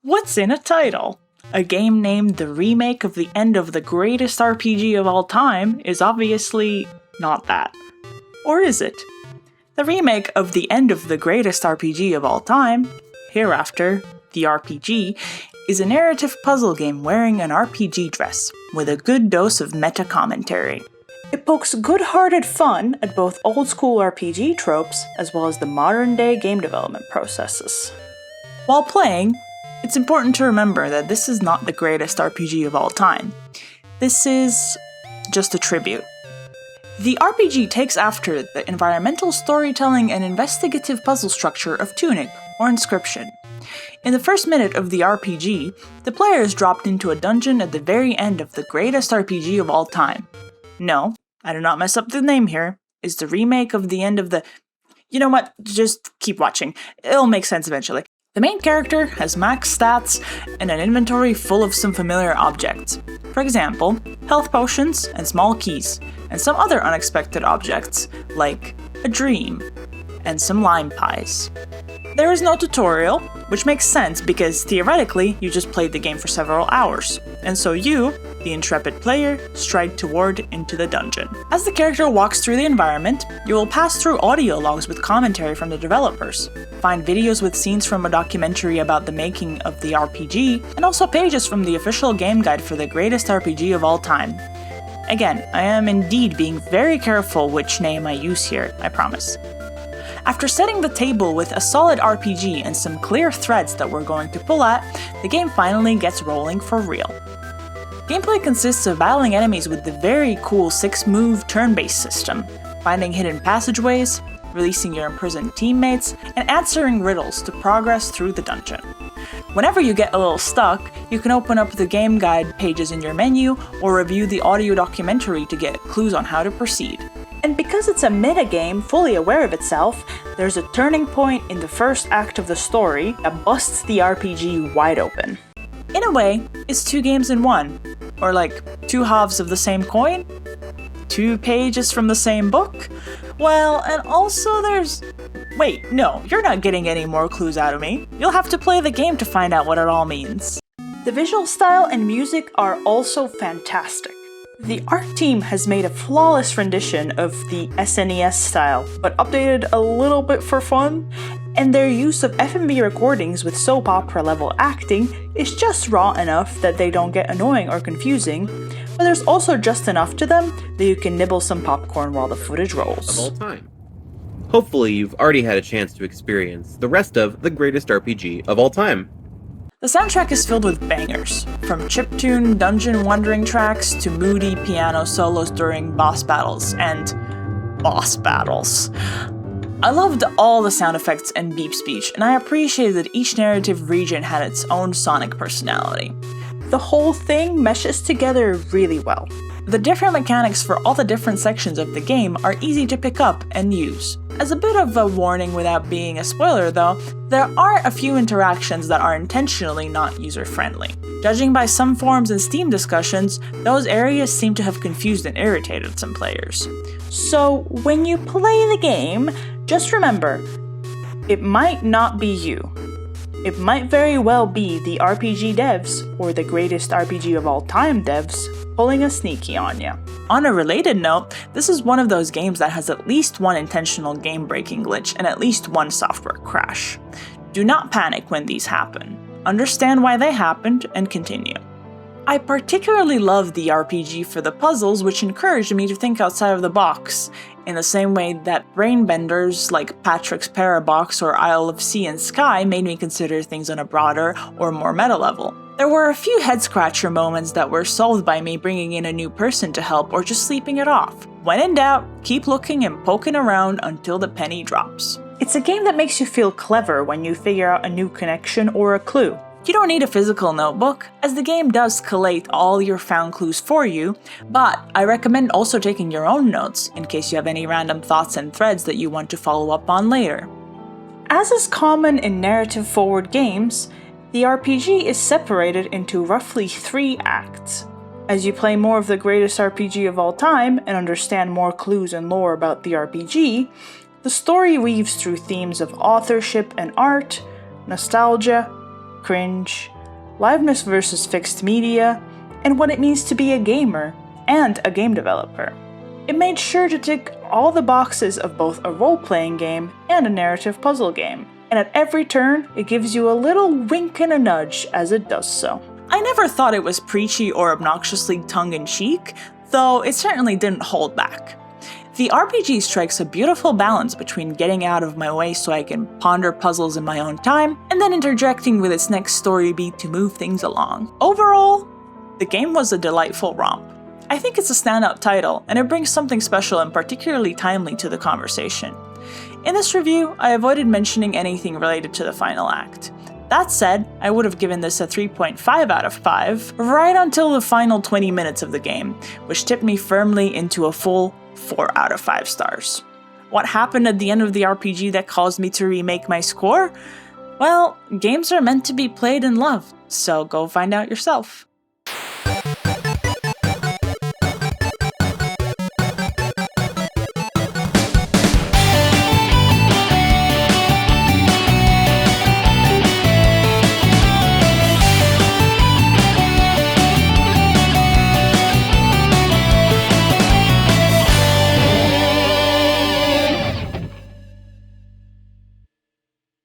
What's in a title? A game named the remake of the end of the greatest RPG of all time is obviously not that. Or is it? The remake of the end of the greatest RPG of all time, Hereafter, the RPG, is a narrative puzzle game wearing an RPG dress, with a good dose of meta-commentary. It pokes good-hearted fun at both old-school RPG tropes as well as the modern-day game development processes. While playing, it's important to remember that this is not the greatest RPG of all time. This is just a tribute. The RPG takes after the environmental storytelling and investigative puzzle structure of Tunic or Inscription. In the first minute of the RPG, the player is dropped into a dungeon at the very end of the greatest RPG of all time. No, I did not mess up the name here. It's the remake of the end of the... You know what? Just keep watching. It'll make sense eventually. The main character has max stats and an inventory full of some familiar objects. For example, health potions and small keys, and some other unexpected objects, like a dream and some lime pies. There is no tutorial, which makes sense because theoretically you just played the game for several hours, and so you, the intrepid player, stride toward into the dungeon. As the character walks through the environment, you will pass through audio logs with commentary from the developers, find videos with scenes from a documentary about the making of the RPG, and also pages from the official game guide for the greatest RPG of all time. Again, I am indeed being very careful which name I use here, I promise. After setting the table with a solid RPG and some clear threads that we're going to pull at, the game finally gets rolling for real. Gameplay consists of battling enemies with the very cool 6-move turn-based system, finding hidden passageways, releasing your imprisoned teammates, and answering riddles to progress through the dungeon. Whenever you get a little stuck, you can open up the game guide pages in your menu or review the audio documentary to get clues on how to proceed. And because it's a metagame fully aware of itself, there's a turning point in the first act of the story that busts the RPG wide open. In a way, it's 2 games in one, or like 2 halves of the same coin? 2 pages from the same book? Well, and also there's... Wait, no, you're not getting any more clues out of me. You'll have to play the game to find out what it all means. The visual style and music are also fantastic. The art team has made a flawless rendition of the SNES style, but updated a little bit for fun, and their use of FMV recordings with soap opera level acting is just raw enough that they don't get annoying or confusing, but there's also just enough to them that you can nibble some popcorn while the footage rolls. Of all time. Hopefully you've already had a chance to experience the rest of the greatest RPG of all time. The soundtrack is filled with bangers, from chiptune dungeon wandering tracks to moody piano solos during boss battles, and boss battles. I loved all the sound effects and beep speech, and I appreciated that each narrative region had its own sonic personality. The whole thing meshes together really well. The different mechanics for all the different sections of the game are easy to pick up and use. As a bit of a warning without being a spoiler though, there are a few interactions that are intentionally not user-friendly. Judging by some forums and Steam discussions, those areas seem to have confused and irritated some players. So when you play the game, just remember, it might not be you. It might very well be the RPG devs, or the greatest RPG of all time devs, pulling a sneaky on ya. On a related note, this is one of those games that has at least one intentional game-breaking glitch and at least one software crash. Do not panic when these happen. Understand why they happened and continue. I particularly love the RPG for the puzzles, which encouraged me to think outside of the box, in the same way that brain benders like Patrick's Parabox or Isle of Sea and Sky made me consider things on a broader or more meta level. There were a few head-scratcher moments that were solved by me bringing in a new person to help or just sleeping it off. When in doubt, keep looking and poking around until the penny drops. It's a game that makes you feel clever when you figure out a new connection or a clue. You don't need a physical notebook, as the game does collate all your found clues for you, but I recommend also taking your own notes in case you have any random thoughts and threads that you want to follow up on later. As is common in narrative-forward games, the RPG is separated into roughly 3 acts. As you play more of the greatest RPG of all time and understand more clues and lore about the RPG, the story weaves through themes of authorship and art, nostalgia, cringe, liveness versus fixed media, and what it means to be a gamer and a game developer. It made sure to tick all the boxes of both a role-playing game and a narrative puzzle game, and at every turn, it gives you a little wink and a nudge as it does so. I never thought it was preachy or obnoxiously tongue-in-cheek, though it certainly didn't hold back. The RPG strikes a beautiful balance between getting out of my way so I can ponder puzzles in my own time, and then interjecting with its next story beat to move things along. Overall, the game was a delightful romp. I think it's a standout title, and it brings something special and particularly timely to the conversation. In this review, I avoided mentioning anything related to the final act. That said, I would have given this a 3.5 out of 5, right until the final 20 minutes of the game, which tipped me firmly into a full 4 out of 5 stars. What happened at the end of the RPG that caused me to remake my score? Well, games are meant to be played and loved, so go find out yourself.